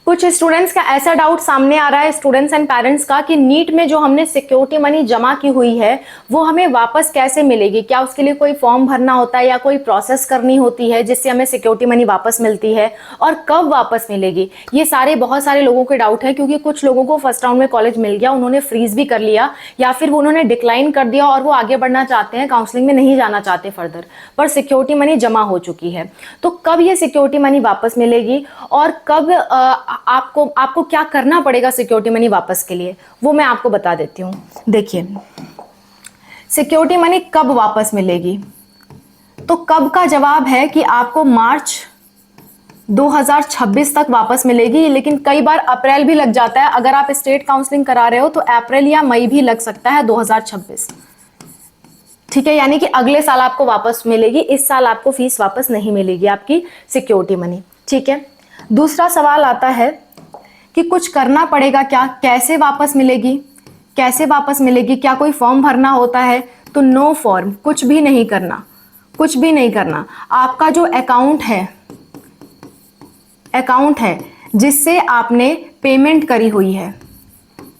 कुछ स्टूडेंट्स का ऐसा डाउट सामने आ रहा है, स्टूडेंट्स एंड पेरेंट्स का, कि नीट में जो हमने सिक्योरिटी मनी जमा की हुई है वो हमें वापस कैसे मिलेगी। क्या उसके लिए कोई फॉर्म भरना होता है या कोई प्रोसेस करनी होती है जिससे हमें सिक्योरिटी मनी वापस मिलती है, और कब वापस मिलेगी। ये बहुत सारे लोगों के डाउट है, क्योंकि कुछ लोगों को फर्स्ट राउंड में कॉलेज मिल गया, उन्होंने फ्रीज भी कर लिया, या फिर वो उन्होंने डिक्लाइन कर दिया और वो आगे बढ़ना चाहते हैं, काउंसलिंग में नहीं जाना चाहते फर्दर, पर सिक्योरिटी मनी जमा हो चुकी है। तो कब ये सिक्योरिटी मनी वापस मिलेगी और कब आपको क्या करना पड़ेगा सिक्योरिटी मनी वापस के लिए, वो मैं आपको बता देती हूँ। देखिए, सिक्योरिटी मनी कब वापस मिलेगी, तो कब का जवाब है कि आपको मार्च 2026 तक वापस मिलेगी, लेकिन कई बार अप्रैल भी लग जाता है। अगर आप स्टेट काउंसलिंग करा रहे हो तो अप्रैल या मई भी लग सकता है 2026। ठीक है, यानी कि अगले साल आपको वापस मिलेगी, इस साल आपको फीस वापस नहीं मिलेगी आपकी सिक्योरिटी मनी। ठीक है, दूसरा सवाल आता है कि कुछ करना पड़ेगा क्या, कैसे वापस मिलेगी, कैसे वापस मिलेगी, क्या कोई फॉर्म भरना होता है। तो नो फॉर्म, कुछ भी नहीं करना, कुछ भी नहीं करना। आपका जो अकाउंट है जिससे आपने पेमेंट करी हुई है,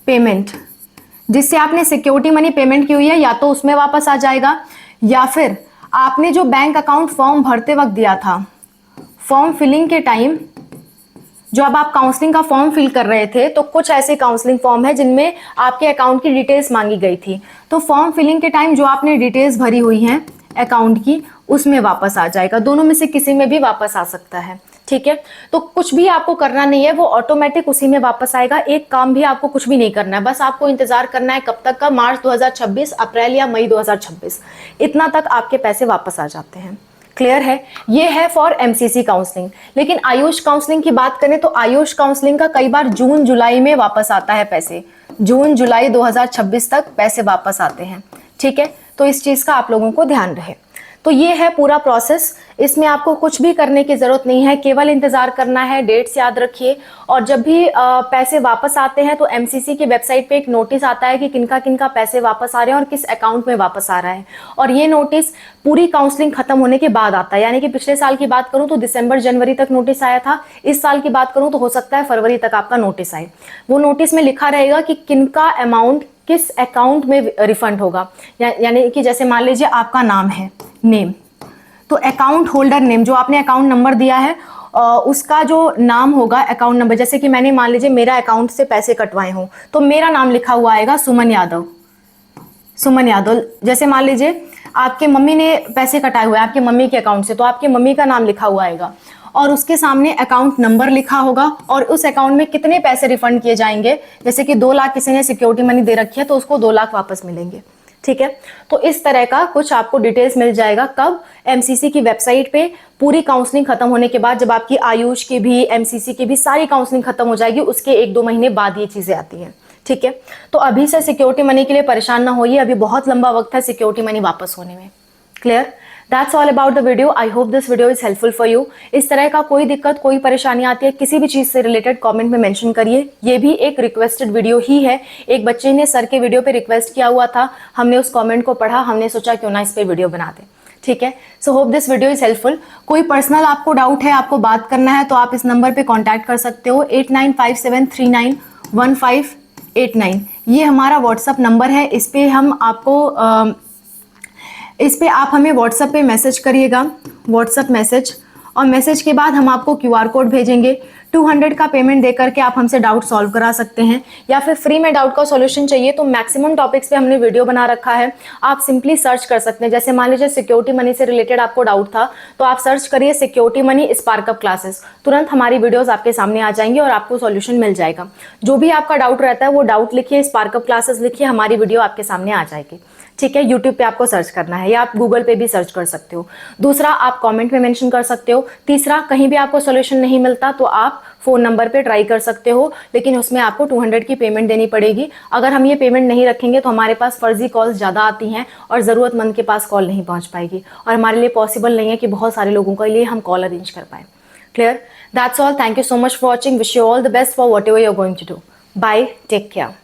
पेमेंट जिससे आपने सिक्योरिटी मनी पेमेंट की हुई है, या तो उसमें वापस आ जाएगा, या फिर आपने जो बैंक अकाउंट फॉर्म भरते वक्त दिया था, फॉर्म फिलिंग के टाइम, जो अब आप काउंसलिंग का फॉर्म फिल कर रहे थे, तो कुछ ऐसे काउंसलिंग फॉर्म है जिनमें आपके अकाउंट की डिटेल्स मांगी गई थी, तो फॉर्म फिलिंग के टाइम जो आपने डिटेल्स भरी हुई हैं अकाउंट की, उसमें वापस आ जाएगा। दोनों में से किसी में भी वापस आ सकता है। ठीक है, तो कुछ भी आपको करना नहीं है, वो ऑटोमेटिक उसी में वापस आएगा। एक काम भी आपको कुछ भी नहीं करना है, बस आपको इंतजार करना है कब तक का, मार्च 2026, अप्रैल या मई 2026, इतना तक आपके पैसे वापस आ जाते हैं। क्लियर है, ये है फॉर एमसीसी काउंसलिंग। लेकिन आयुष काउंसलिंग की बात करें तो आयुष काउंसलिंग का कई बार जून जुलाई में वापस आता है पैसे, जून जुलाई 2026 तक पैसे वापस आते हैं। ठीक है, तो इस चीज का आप लोगों को ध्यान रहे। तो ये है पूरा प्रोसेस, इसमें आपको कुछ भी करने की जरूरत नहीं है, केवल इंतजार करना है। डेट्स याद रखिए, और जब भी पैसे वापस आते हैं तो एमसीसी की वेबसाइट पे एक नोटिस आता है कि किनका किनका पैसे वापस आ रहे हैं और किस अकाउंट में वापस आ रहा है, और ये नोटिस पूरी काउंसलिंग खत्म होने के बाद आता है। यानी कि पिछले साल की बात करूं तो दिसंबर जनवरी तक नोटिस आया था, इस साल की बात करूं तो हो सकता है फरवरी तक आपका नोटिस आए। वो नोटिस में लिखा रहेगा कि किनका अमाउंट किस अकाउंट में रिफंड होगा। यानी कि जैसे मान लीजिए आपका नाम है, नेम, तो अकाउंट होल्डर नेम, जो आपने अकाउंट नंबर दिया है उसका जो नाम होगा अकाउंट नंबर, जैसे कि मैंने मान लीजिए मेरा अकाउंट से पैसे कटवाए हों तो मेरा नाम लिखा हुआ आएगा सुमन यादव, सुमन यादव। जैसे मान लीजिए आपके मम्मी ने पैसे कटाए हुए आपके मम्मी के अकाउंट से, तो आपके मम्मी का नाम लिखा हुआ आएगा और उसके सामने अकाउंट नंबर लिखा होगा और उस अकाउंट में कितने पैसे रिफंड किए जाएंगे। जैसे कि 2 लाख किसी ने सिक्योरिटी मनी दे रखी है तो उसको 2 लाख वापस मिलेंगे। ठीक है, तो इस तरह का कुछ आपको डिटेल्स मिल जाएगा। कब? एमसीसी की वेबसाइट पे पूरी काउंसलिंग खत्म होने के बाद, जब आपकी आयुष की भी एमसीसी की भी सारी काउंसलिंग खत्म हो जाएगी, उसके 1-2 महीने बाद ये चीजें आती हैं। ठीक है, तो अभी से सिक्योरिटी मनी के लिए परेशान ना होइए, अभी बहुत लंबा वक्त है सिक्योरिटी मनी वापस होने में। Clear? That's all about the video. I hope this video is helpful for you. इस तरह का कोई दिक्कत, कोई परेशानी आती है किसी भी चीज से रिलेटेड, कमेंट में मेंशन करिए। ये भी एक रिक्वेस्टेड वीडियो ही है, एक बच्चे ने सर के वीडियो पे रिक्वेस्ट किया हुआ था, हमने उस कमेंट को पढ़ा, हमने सोचा क्यों ना इस पे वीडियो बना दें। ठीक है, so hope this video is helpful. कोई पर्सनल आपको डाउट है, आपको बात करना है, तो आप इस नंबर पे कॉन्टैक्ट कर सकते हो, 8957391589। ये हमारा व्हाट्सअप नंबर है, इस पे आप हमें व्हाट्सएप पे मैसेज करिएगा, व्हाट्सएप मैसेज, और मैसेज के बाद हम आपको QR कोड भेजेंगे। 200 का पेमेंट देकर के आप हमसे डाउट सॉल्व करा सकते हैं, या फिर फ्री में डाउट का सॉल्यूशन चाहिए तो मैक्सिमम टॉपिक्स पे हमने वीडियो बना रखा है, आप सिंपली सर्च कर सकते हैं। जैसे मान लीजिए सिक्योरिटी मनी से रिलेटेड आपको डाउट था, तो आप सर्च करिए सिक्योरिटी मनी स्पार्कअप क्लासेस, तुरंत हमारी वीडियोस आपके सामने आ जाएंगी और आपको सॉल्यूशन मिल जाएगा। जो भी आपका डाउट रहता है वो डाउट लिखिए, स्पार्कअप क्लासेस लिखिए, हमारी वीडियो आपके सामने आ जाएगी। ठीक है, यूट्यूब पे आपको सर्च करना है या आप गूगल पे भी सर्च कर सकते हो। दूसरा, आप कमेंट में मेंशन कर सकते हो। तीसरा, कहीं भी आपको सॉल्यूशन नहीं मिलता तो आप फोन नंबर पे ट्राई कर सकते हो, लेकिन उसमें आपको 200 की पेमेंट देनी पड़ेगी। अगर हम ये पेमेंट नहीं रखेंगे तो हमारे पास फर्जी कॉल्स ज़्यादा आती हैं और ज़रूरतमंद के पास कॉल नहीं पहुँच पाएगी, और हमारे लिए पॉसिबल नहीं है कि बहुत सारे लोगों के लिए हम कॉल अरेंज कर पाए। Clear? That's all, thank you so much for watching, wish you all the best for whatever you are going to do. Bye, take care.